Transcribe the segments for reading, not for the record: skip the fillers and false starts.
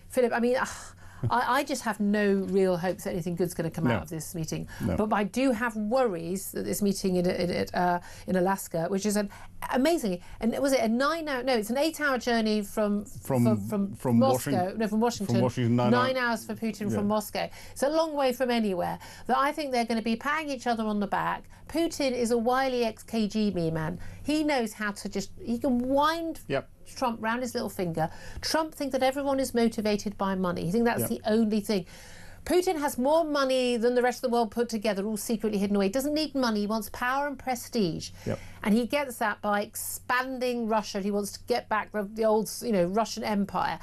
Philip, I mean, I just have no real hopes that anything good's going to come out of this meeting. No. But I do have worries that this meeting in Alaska, which is amazingly, and was it a 9-hour? No, it's an 8-hour journey from Moscow. No, from Washington. From Washington, 9 hours for Putin from Moscow. It's a long way from anywhere. That I think they're going to be patting each other on the back. Putin is a wily ex-KGB man. He knows how to he can wind Trump round his little finger. Trump thinks that everyone is motivated by money. He thinks that's the only thing. Putin has more money than the rest of the world put together, all secretly hidden away. He doesn't need money. He wants power and prestige. And he gets that by expanding Russia. He wants to get back the old, Russian Empire.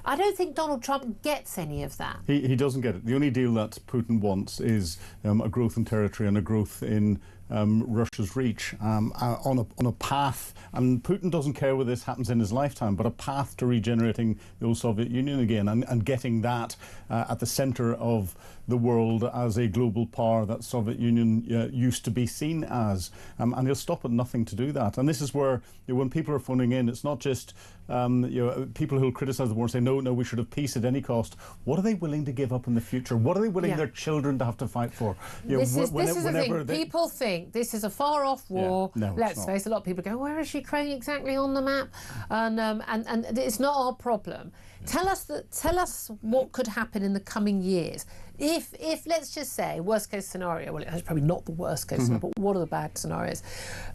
I don't think Donald Trump gets any of that. He doesn't get it. The only deal that Putin wants is a growth in territory and a growth in Russia's reach on a path, and Putin doesn't care whether this happens in his lifetime, but a path to regenerating the old Soviet Union again and getting that at the centre of the world as a global power that Soviet Union used to be seen as. And he'll stop at nothing to do that. And this is where, when people are phoning in, it's not just people who'll criticise the war and say, no, we should have peace at any cost. What are they willing to give up in the future? What are they willing their children to have to fight for? This is the thing. People think this is a far-off war. No, let's face it, a lot of people go, where is Ukraine exactly on the map? And it's not our problem. Tell us what could happen in the coming years. If let's just say, worst case scenario, well, it's probably not the worst case scenario, but what are the bad scenarios?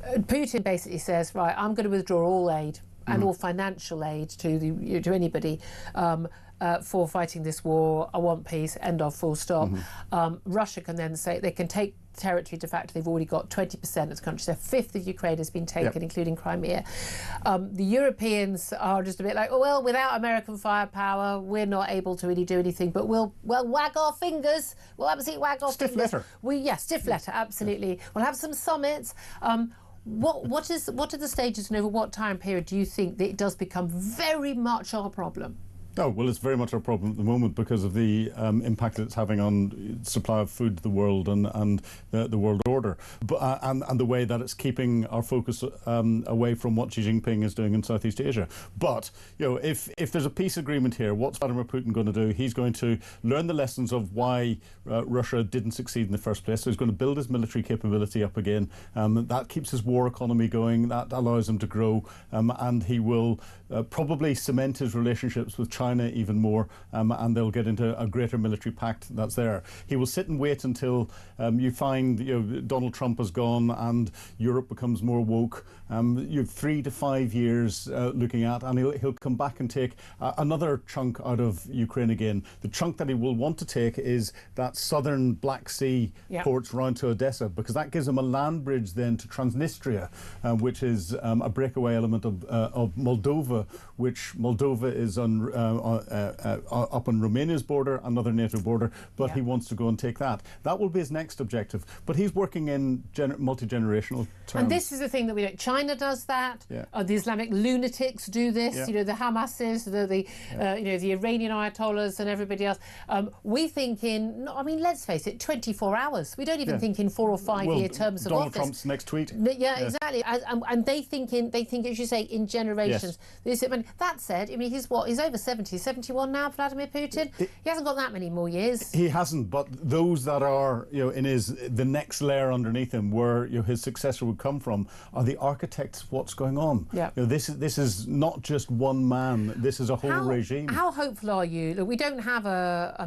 Putin basically says, right, I'm going to withdraw all aid and all financial aid to anybody for fighting this war. I want peace, end of, full stop. Russia can then say they can take territory de facto. They've already got 20% of the country. So a fifth of Ukraine has been taken, including Crimea. The Europeans are just a bit like, oh, well, without American firepower, we're not able to really do anything, but we'll wag our fingers. We'll absolutely wag our fingers. Stiff letter. Stiff letter, absolutely. We'll have some summits. What are the stages and over what time period do you think that it does become very much our problem? Oh, well, it's very much our problem at the moment because of the impact that it's having on supply of food to the world and the world order, and the way that it's keeping our focus away from what Xi Jinping is doing in Southeast Asia. But if there's a peace agreement here, what's Vladimir Putin going to do? He's going to learn the lessons of why Russia didn't succeed in the first place. So he's going to build his military capability up again. That keeps his war economy going. That allows him to grow, and he will probably cement his relationships with China even more, and they'll get into a greater military pact that's there. He will sit and wait until you find Donald Trump has gone and Europe becomes more woke. You have 3 to 5 years looking at, and he'll come back and take another chunk out of Ukraine again. The chunk that he will want to take is that southern Black Sea ports round to Odessa, because that gives him a land bridge then to Transnistria, which is a breakaway element of Moldova, which Moldova is up on Romania's border, another NATO border, but he wants to go and take that. That will be his next objective. But he's working in multi-generational terms. And this is the thing that we don't. China does that. The Islamic lunatics do this. The Hamasis, the Iranian Ayatollahs, and everybody else. We think let's face it, 24 hours. We don't even think in 4 or 5 year terms of Donald office. Trump's next tweet. Exactly. And they think, as you say, in generations. That said, he's over 70, 71 now, Vladimir Putin. He hasn't got that many more years. He hasn't, but those that are, in the next layer underneath him, where his successor would come from, are the architects of what's going on. This is not just one man. This is a whole regime. How hopeful are you? Look, we don't have a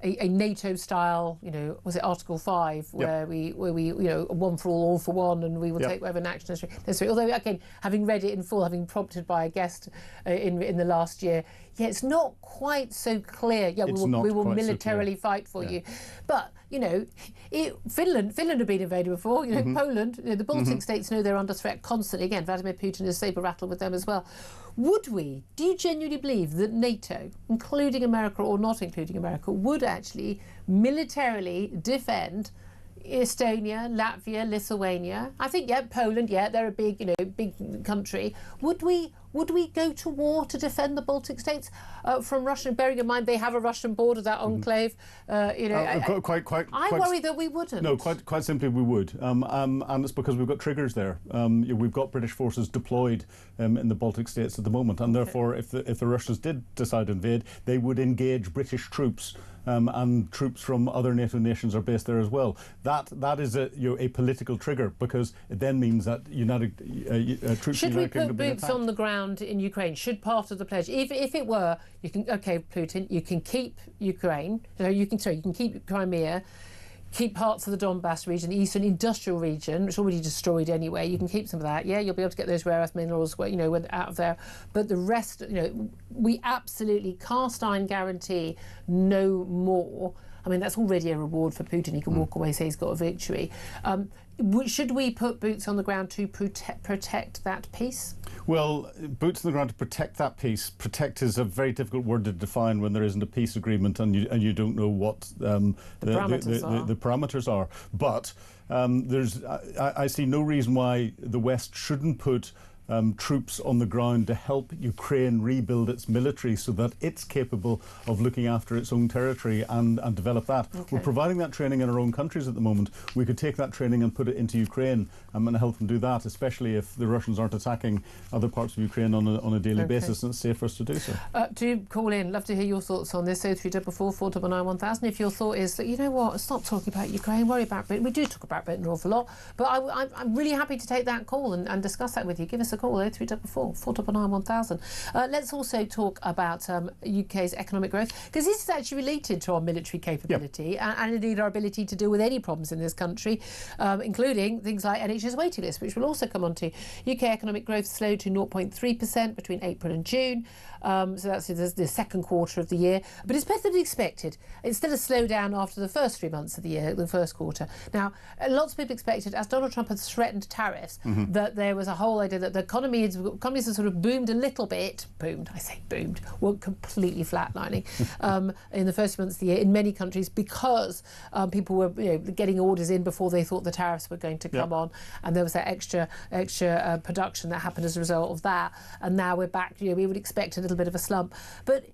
NATO style. Was it Article 5 where we one for all for one, and we will take whatever action necessary. Although again, having read it in full, having prompted by a guest in the last year, it's not quite so clear. We will militarily fight for you. But Finland have been invaded before. Poland, the Baltic states know they're under threat constantly. Again, Vladimir Putin is saber rattled with them as well. Do you genuinely believe that NATO, including America or not including America, would actually militarily defend Estonia, Latvia, Lithuania? I think Poland, they're a big country. Would we would we go to war to defend the Baltic states from Russia? Bearing in mind they have a Russian border, that enclave. I worry that we wouldn't. No, quite simply we would, and it's because we've got triggers there. We've got British forces deployed in the Baltic states at the moment, and therefore, if the Russians did decide to invade, they would engage British troops. And troops from other NATO nations are based there as well. That is a political trigger, because it then means that troops. Should we put boots on the ground in Ukraine? Should part of the pledge, if it were, you can Putin, you can keep Ukraine. You can keep Crimea. Keep parts of the Donbass region, the eastern industrial region, which is already destroyed anyway. You can keep some of that. Yeah, you'll be able to get those rare earth minerals, out of there. But the rest, we absolutely cast iron guarantee no more. I mean, that's already a reward for Putin. He can walk away, say he's got a victory. Should we put boots on the ground to protect that peace? Well, boots on the ground to protect that peace. Protect is a very difficult word to define when there isn't a peace agreement and you don't know what the parameters are. But I see no reason why the West shouldn't put troops on the ground to help Ukraine rebuild its military so that it's capable of looking after its own territory and develop that. Okay. We're providing that training in our own countries at the moment. We could take that training and put it into Ukraine and help them do that, especially if the Russians aren't attacking other parts of Ukraine on a daily basis, and it's safe for us to do so. Do call in. Love to hear your thoughts on this. 0344 499 1000. If your thought is that, you know what, stop talking about Ukraine, worry about Britain. We do talk about Britain an awful lot, but I'm really happy to take that call and discuss that with you. Give us a call, 0344 499 1000. Let's also talk about UK's economic growth, because this is actually related to our military capability and indeed our ability to deal with any problems in this country, including things like NHS waiting lists, which we'll also come on to. UK economic growth slowed to 0.3% between April and June. So that's the second quarter of the year. But it's better than expected. It's still a slowdown after the first 3 months of the year, the first quarter. Now, lots of people expected, as Donald Trump had threatened tariffs, that there was a whole idea that the economies have sort of boomed a little bit. Weren't completely flatlining in the first 3 months of the year in many countries, because people were getting orders in before they thought the tariffs were going to come on, and there was that extra production that happened as a result of that. And now we're back. We would expect a little bit of a slump, but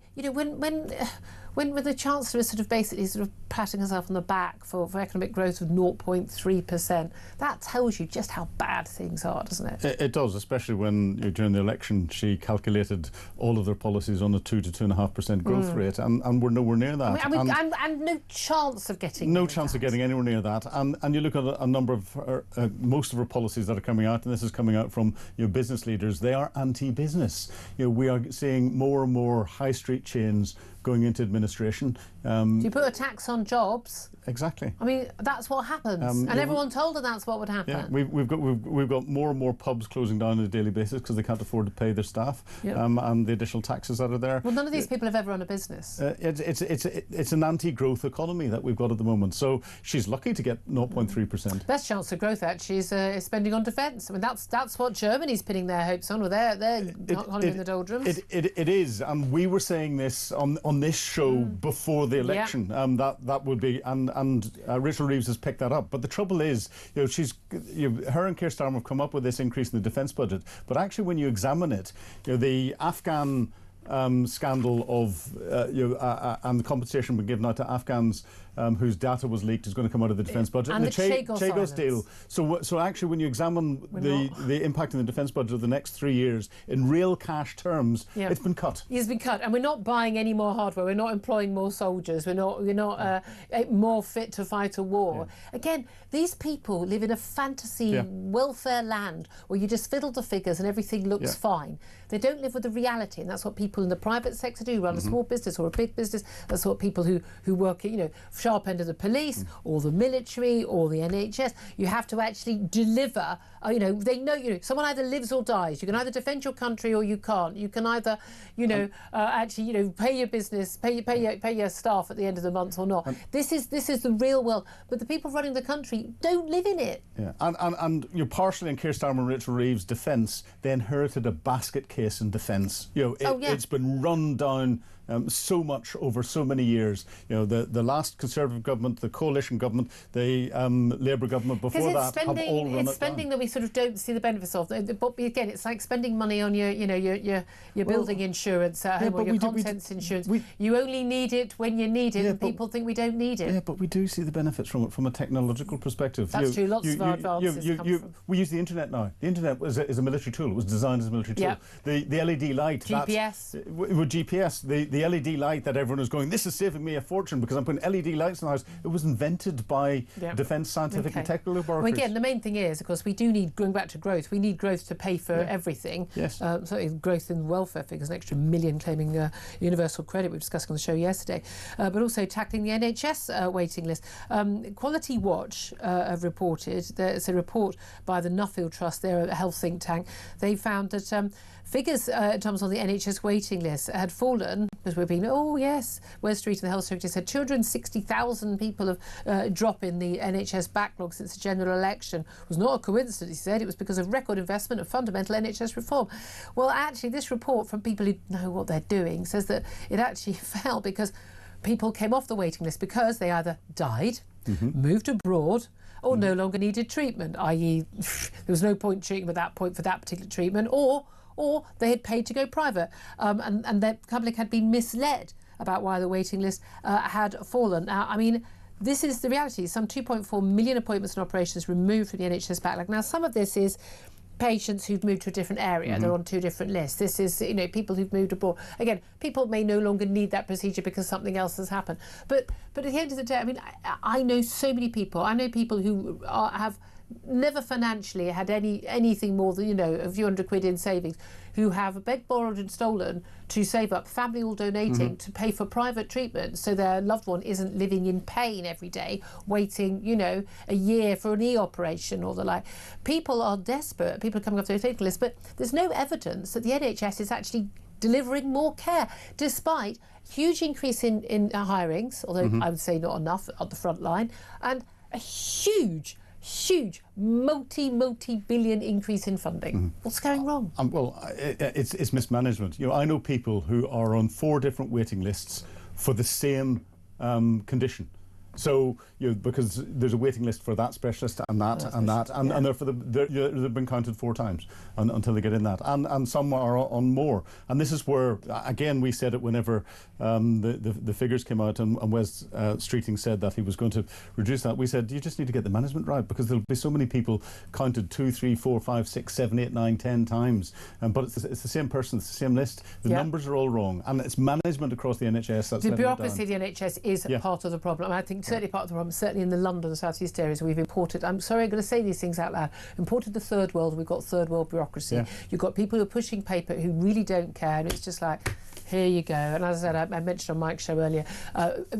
when the Chancellor is sort of basically sort of patting herself on the back for economic growth of 0.3%, that tells you just how bad things are, doesn't it? It does, especially when during the election she calculated all of their policies on a 2 to 2.5% growth rate, and we're nowhere near that. And no chance of getting anywhere near that. And you look at a number of most of our policies that are coming out, and this is coming out from business leaders. They are anti-business. We are seeing more and more high street chains going into administration. Do you put a tax on jobs? Exactly. I mean, that's what happens, and everyone told her that's what would happen. Yeah, we've got more and more pubs closing down on a daily basis because they can't afford to pay their staff, and the additional taxes that are there. Well, none of these people have ever run a business. It's an anti-growth economy that we've got at the moment. So she's lucky to get 0.3%. Best chance of growth actually is spending on defence. I mean, that's what Germany's pinning their hopes on. With their economy in the doldrums. It is, and we were saying this on this show before the election. That would be and Rachel Reeves has picked that up. But the trouble is, her and Keir Starmer have come up with this increase in the defence budget. But actually, when you examine it, the Afghan scandal of and the compensation we're given out to Afghans whose data was leaked is going to come out of the defence budget. And the Chagos deal. So actually, when you examine the impact on the defence budget of the next 3 years, in real cash terms, it's been cut. It's been cut, and we're not buying any more hardware. We're not employing more soldiers. We're not more fit to fight a war. Yeah. Again, these people live in a fantasy welfare land where you just fiddle the figures and everything looks fine. They don't live with the reality, and that's what people in the private sector do. Run a small business or a big business. That's what people who work at sharp end of the police or the military or the NHS. You have to actually deliver. They know someone either lives or dies. You can either defend your country or you can't. You can either actually pay your business, pay your staff at the end of the month or not. This is the real world. But the people running the country don't live in it. Yeah, and partially in Keir Starmer and Rachel Reeves' defence, they inherited a basket case in defence. It's been run down so much over so many years. The last Conservative government, the coalition government, the Labour government before that have all run it's it spending down. that we sort of don't see the benefits of. But again, it's like spending money on your building insurance at home or your contents insurance. You only need it when you need it, and people think we don't need it. Yeah, but we do see the benefits from it from a technological perspective. That's true. Lots of our advances come from. We use the internet now. The internet is a military tool. It was designed as a military tool. Yeah. The LED light. GPS. With GPS, the LED light that everyone is going, this is saving me a fortune because I'm putting LED lights in the house. It was invented by defence scientific and technical laboratories. Well, again, the main thing is, of course, we do need, going back to growth, we need growth to pay for everything. Yes. Certainly growth in welfare figures, an extra million claiming universal credit we were discussing on the show yesterday, but also tackling the NHS waiting list. Quality Watch have reported, there's a report by the Nuffield Trust, they're a health think tank, they found that figures in terms of the NHS waiting list had fallen, because we've been, Wes Street and the Health Secretary said 260,000 people have drop in the NHS backlog since the general election. It was not a coincidence, he said, it was because of record investment and fundamental NHS reform. Well, actually, this report from people who know what they're doing says that it actually fell because people came off the waiting list because they either died, moved abroad, or no longer needed treatment, i.e. there was no point treating them at that point for that particular treatment, or they had paid to go private, and the public had been misled about why the waiting list had fallen. Now, I mean, this is the reality. Some 2.4 million appointments and operations removed from the NHS backlog. Now, some of this is patients who've moved to a different area. They're on two different lists. This is, people who've moved abroad. Again, people may no longer need that procedure because something else has happened. But at the end of the day, I mean, I know so many people. I know people who have never financially had anything more than a few £100 in savings, who have begged, borrowed and stolen to save up, family all donating to pay for private treatment so their loved one isn't living in pain every day waiting a year for an operation or the like. People are desperate, people are coming off the waiting list, but there's no evidence that the NHS is actually delivering more care, despite huge increase in hirings, although I would say not enough at the front line, and a huge multi-billion increase in funding. What's going wrong? It's mismanagement. I know people who are on 4 different waiting lists for the same condition. So, because there's a waiting list for that specialist and that and that, and therefore they've been counted 4 times until they get in that. And some are on more. And this is where, again, we said it whenever the figures came out and Wes Streeting said that he was going to reduce that. We said, you just need to get the management right, because there'll be so many people counted 2, 3, 4, 5, 6, 7, 8, 9, 10 times. But it's the same person, it's the same list. The numbers are all wrong. And it's management across the NHS that's the bureaucracy of the NHS is part of the problem. I think certainly part of the problem, certainly in the London and South East areas, we've imported, I'm sorry I'm going to say these things out loud, imported the third world, we've got third world bureaucracy. You've got people who are pushing paper who really don't care, and it's just like, here you go. And as I said, I mentioned on Mike's show earlier,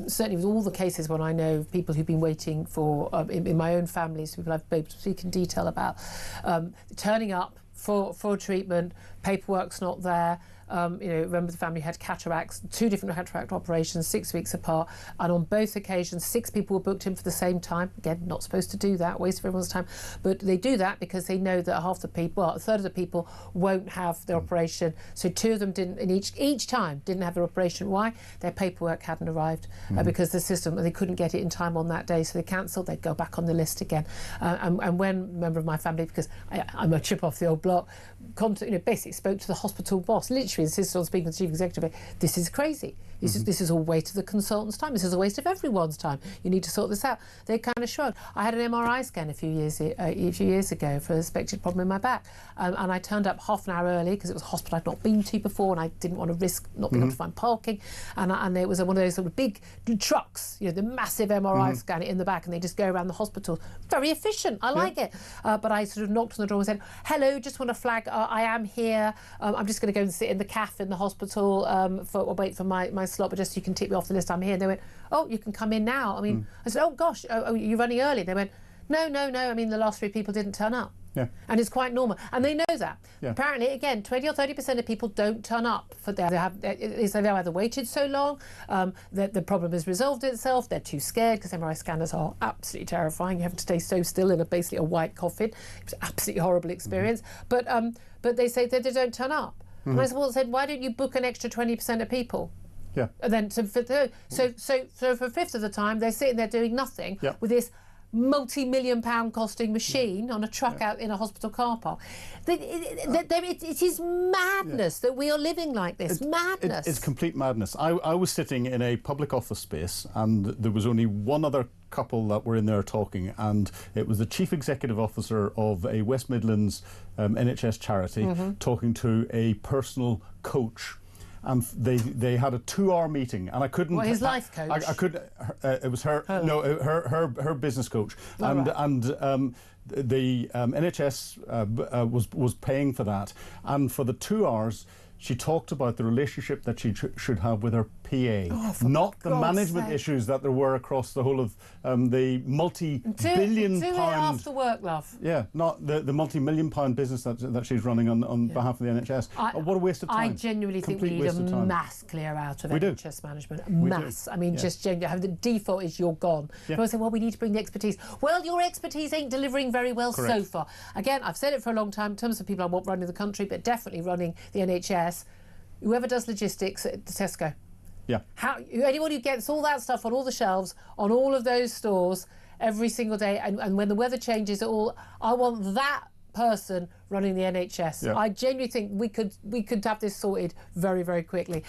certainly with all the cases when I know people who've been waiting for, in my own family, so people I've been able to speak in detail about, turning up for treatment, paperwork's not there. Remember the family had cataracts, 2 different cataract operations, 6 weeks apart, and on both occasions 6 people were booked in for the same time. Again, not supposed to do that, waste of everyone's time, but they do that because they know that a third of the people won't have their operation. So 2 of them didn't, in each time didn't have their operation. Why? Their paperwork hadn't arrived because the system, they couldn't get it in time on that day, so they cancelled. They'd go back on the list again. And when a member of my family, because I'm a chip off the old block, basically spoke to the hospital boss, literally insisted on speaking to the chief executive. This is crazy. This is a waste of the consultant's time. This is a waste of everyone's time. You need to sort this out. They kind of shrugged. I had an MRI scan a few years ago for a suspected problem in my back, and I turned up half an hour early because it was a hospital I'd not been to before, and I didn't want to risk not being able to find parking. And it was one of those sort of big trucks, the massive MRI scanner in the back, and they just go around the hospital. Very efficient. I like it. But I sort of knocked on the door and said, "Hello, just want to flag. I am here. I'm just going to go and sit in the cafe in the hospital wait for my slot, but just so you can tick me off the list, I'm here." And they went, "Oh, you can come in now." I mean, I said, "Oh gosh, you're running early." They went, No. I mean, the last 3 people didn't turn up. And it's quite normal, and they know that. Apparently, again, 20 or 30% of people don't turn up for they've either waited so long that the problem has resolved itself. They're too scared, because MRI scanners are absolutely terrifying. You have to stay so still in basically a white coffin. It was an absolutely horrible experience. But they say that they don't turn up. And I said, why don't you book an extra 20% of people? Yeah. And then so for a fifth of the time they're sitting there doing nothing Yeah. with this multi-million-pound costing machine on a truck out in a hospital car park. It is madness that we are living like this. Madness. It's complete madness. I was sitting in a public office space, and there was only one other couple that were in there talking, and it was the chief executive officer of a West Midlands NHS charity talking to a personal coach. And they had a 2-hour meeting, and I couldn't. Well, his life coach. I couldn't. It was her. Oh. No, her business coach, the NHS was paying for that, and for the 2 hours. She talked about the relationship that she should have with her PA, not the management issues that there were across the whole of the multi-billion pound. Do it after work, love. Yeah, not the multi-million-pound business that she's running on behalf of the NHS. What a waste of time. I genuinely think we need a mass clear out of NHS management. Mass. I mean, just genuinely. The default is you're gone. Yeah. People say, well, we need to bring the expertise. Well, your expertise ain't delivering very well so far. Again, I've said it for a long time in terms of people I want running the country, but definitely running the NHS. Whoever does logistics at Tesco. Yeah. Anyone who gets all that stuff on all the shelves, on all of those stores, every single day, and when the weather changes at all, I want that person running the NHS. Yeah. I genuinely think we could have this sorted very, very quickly.